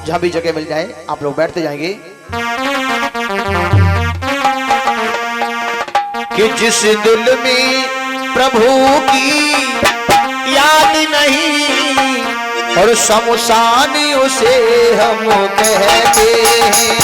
जहां भी जगह मिल जाए आप लोग बैठते जाएंगे। कि जिस दिल में प्रभु की याद नहीं और शमशान उसे हम कहते हैं।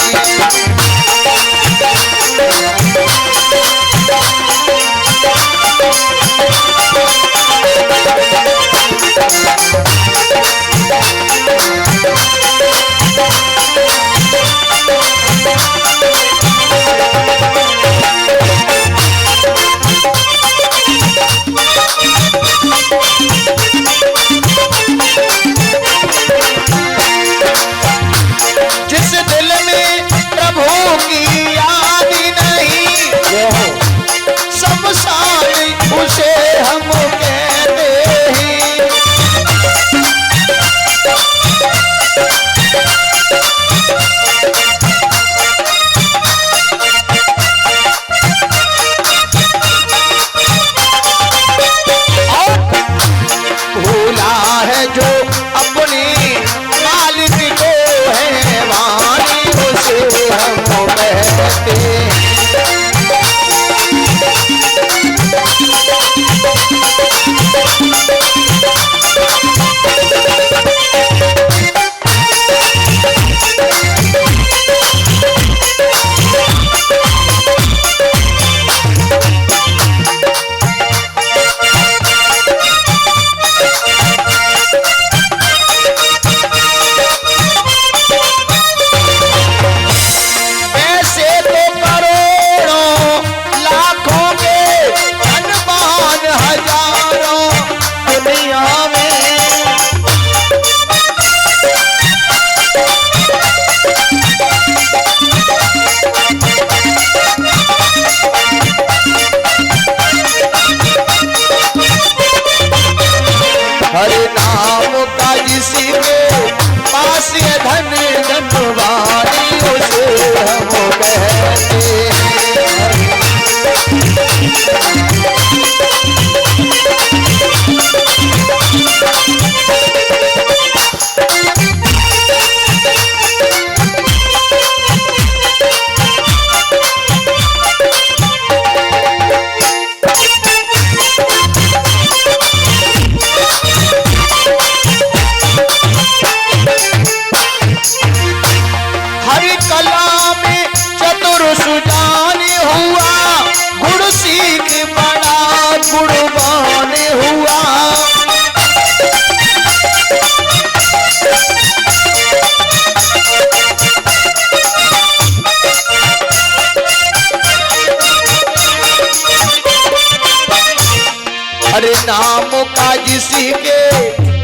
नाम का जिसके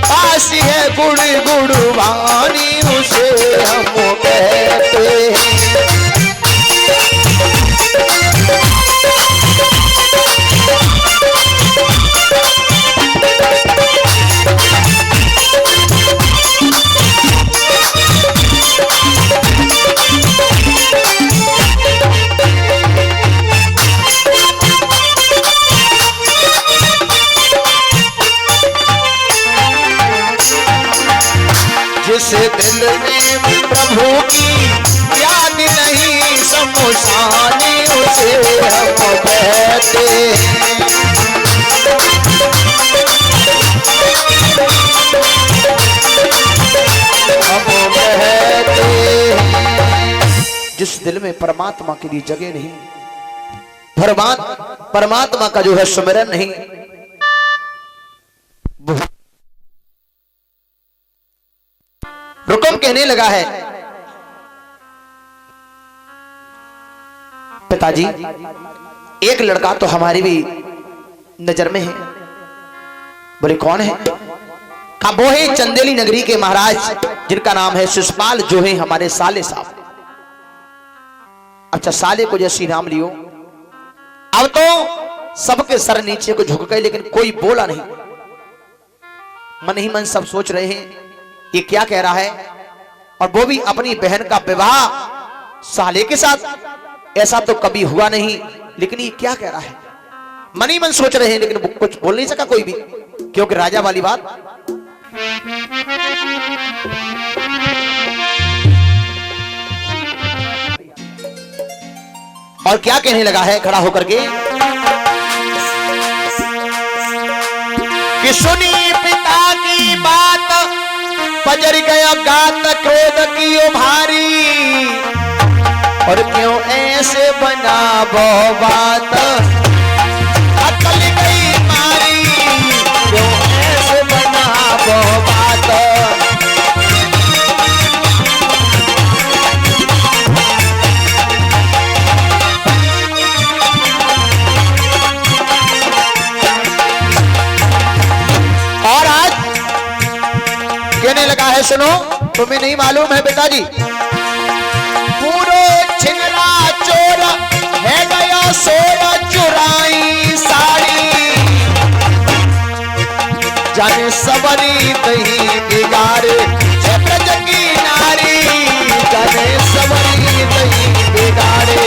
पास है गुण गुणवानी उसे हम कहते हैं। जिस दिल में प्रभु की याद नहीं शमशान उसे हम कहते हैं। हम कहते हैं जिस दिल में परमात्मा के लिए जगह नहीं, परमात्मा का जो है सुमिरन नहीं, रुकम कहने लगा है, पिताजी एक लड़का तो हमारी भी नजर में है। बोले कौन है? कहा वो है चंदेली नगरी के महाराज जिनका नाम है शिषपाल, जो है हमारे साले साहब। अच्छा साले को जैसी नाम लियो, अब तो सबके सर नीचे को झुक गए, लेकिन कोई बोला नहीं। मन ही मन सब सोच रहे हैं ये क्या कह रहा है, और वो भी अपनी बहन का विवाह साले के साथ। ऐसा तो कभी हुआ नहीं, लेकिन ये क्या कह रहा है। मन ही मन सोच रहे हैं, लेकिन कुछ बोल नहीं सका कोई भी, क्योंकि राजा वाली बात। और क्या कहने लगा है खड़ा होकर के कि सुनी पिता की बात पजर गया गात क्रोध की भारी और क्यों ऐसे बना वो बात अकल गई मारी क्यों ऐसे बना वो बात। और आज कहने लगा है सुनो तुम्हें नहीं मालूम है पिताजी पूरो छिनरा चोर है गया सोरा चुराई साड़ी जाने सबरी दही बिगाड़े ब्रज की नारी जाने सबरी दही बिगाड़े।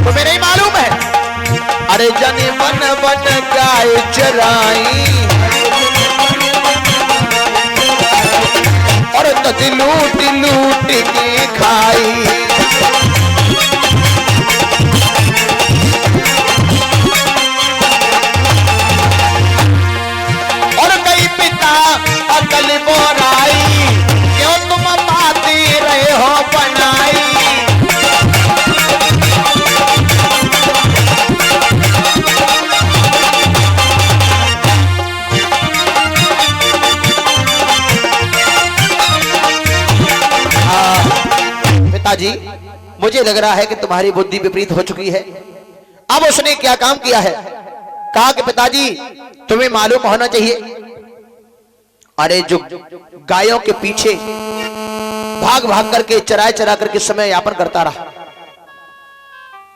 तुम्हें नहीं मालूम है अरे जने मन बन गाय चराई और तद लूट लूट के खाई और कई पिता अकल बोराई क्यों तुम पाते रहे हो बनाई। पिताजी मुझे लग रहा है कि तुम्हारी बुद्धि विपरीत हो चुकी है। अब उसने क्या काम किया है कहा कि पिताजी तुम्हें मालूम होना चाहिए अरे जो गायों के पीछे भाग भाग करके चरा चरा करके समय यापन करता रहा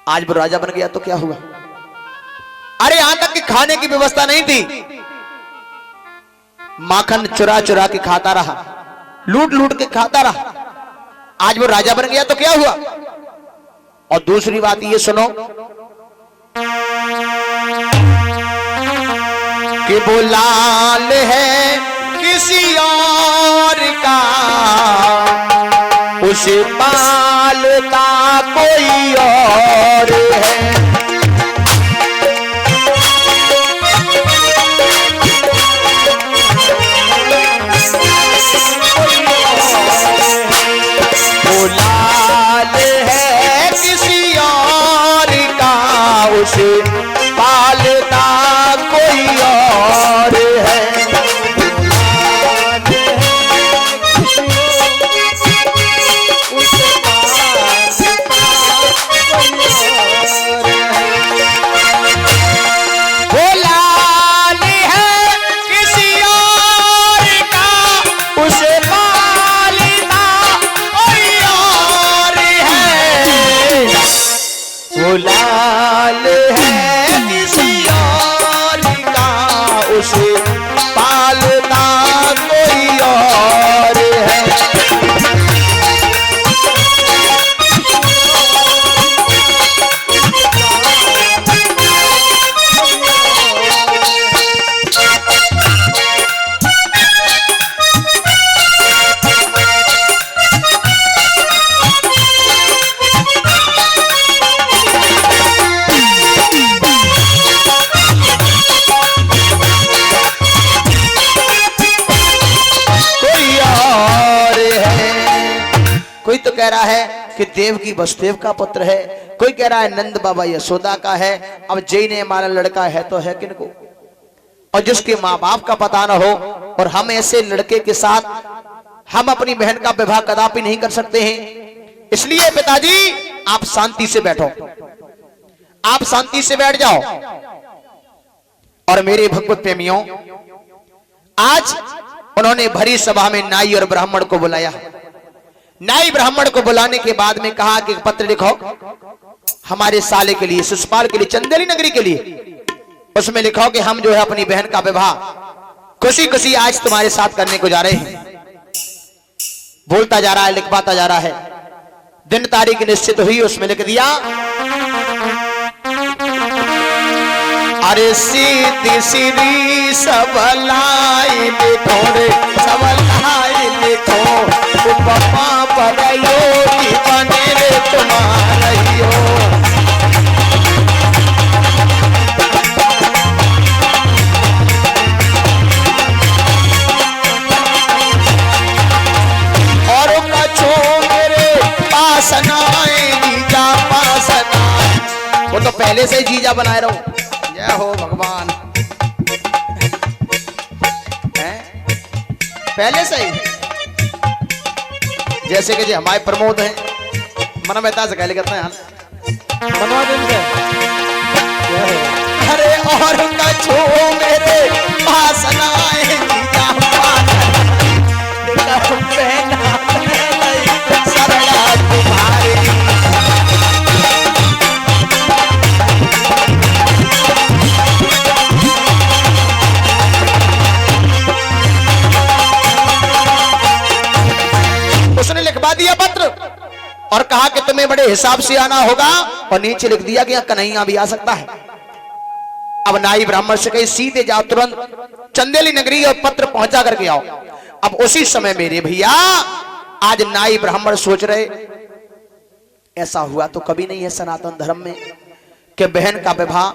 आज वो राजा बन गया तो क्या हुआ। अरे यहां तक कि खाने की व्यवस्था नहीं थी माखन चुरा चुरा के खाता रहा लूट लूट के खाता रहा आज वो राजा बन गया तो क्या हुआ। और दूसरी बात ये सुनो कि वो लाल है किसी और का उसे पालता कोई और है। लाल है किसी और का उसे पालता कोई और है। वो लाल है किसी और का उसे पालता कोई और है। वो लाल है किसी और का उसे पालता कोई और है। कोई तो कह रहा है कि देव की वसुदेव का पुत्र है कोई कह रहा है नंद बाबा यशोदा का है। अब जय ने हमारा लड़का है तो है किनको और जिसके माँ बाप का पता ना हो और हम ऐसे लड़के के साथ हम अपनी बहन का विवाह कदापि नहीं कर सकते हैं। इसलिए पिताजी आप शांति से बैठो आप शांति से बैठ जाओ। और मेरे भगवत प्रेमियों आज उन्होंने भरी सभा में नाई और ब्राह्मण को बुलाया। नाई ब्राह्मण को बुलाने के बाद में कहा कि पत्र लिखो हमारे साले के लिए शिशुपाल के लिए चंदेली नगरी के लिए उसमें लिखो कि हम जो है अपनी बहन का विवाह खुशी खुशी आज तुम्हारे साथ करने को जा रहे हैं। बोलता जा रहा है लिखवाता जा रहा है दिन तारीख निश्चित हुई उसमें लिख दिया अरे सीधी सीधी सबलाई लिखो रे सबलाई लिखो उपमा पर योगी बने रे तुम्हारियो। और कछो मेरे पास नाए जीजा पास ना। वो तो पहले से ही जीजा बनाए रहो। जय हो भगवान। पहले से ही जैसे कि जी हमारे प्रमोद हैं मन मेहता से कहले करते हैं मनवा दिन से। अरे और कछो मेरे पास नाए जीजा पास पहना सरला तुम्हारी। उसने लिखवा दिया पत्र और कहा कि तुम्हें बड़े हिसाब से आना होगा और नीचे लिख दिया कि कन्हैया भी आ सकता है। अब नाई ब्राह्मण से कही सीधे जाओ तुरंत चंदेली नगरी और पत्र पहुंचा करके आओ। अब उसी समय मेरे भैया आज नाई ब्राह्मण सोच रहे ऐसा हुआ तो कभी नहीं है सनातन धर्म में कि बहन का विवाह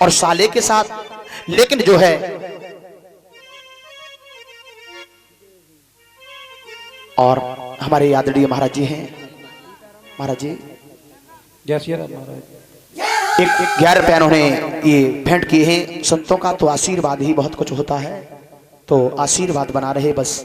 और साले के साथ, लेकिन जो है और हमारे आदरणीय महाराज जी हैं। महाराज जी जय श्री राम महाराज। एक 11 रुपया उन्होंने ये भेंट किए हैं। संतों का तो आशीर्वाद ही बहुत कुछ होता है, तो आशीर्वाद बना रहे बस।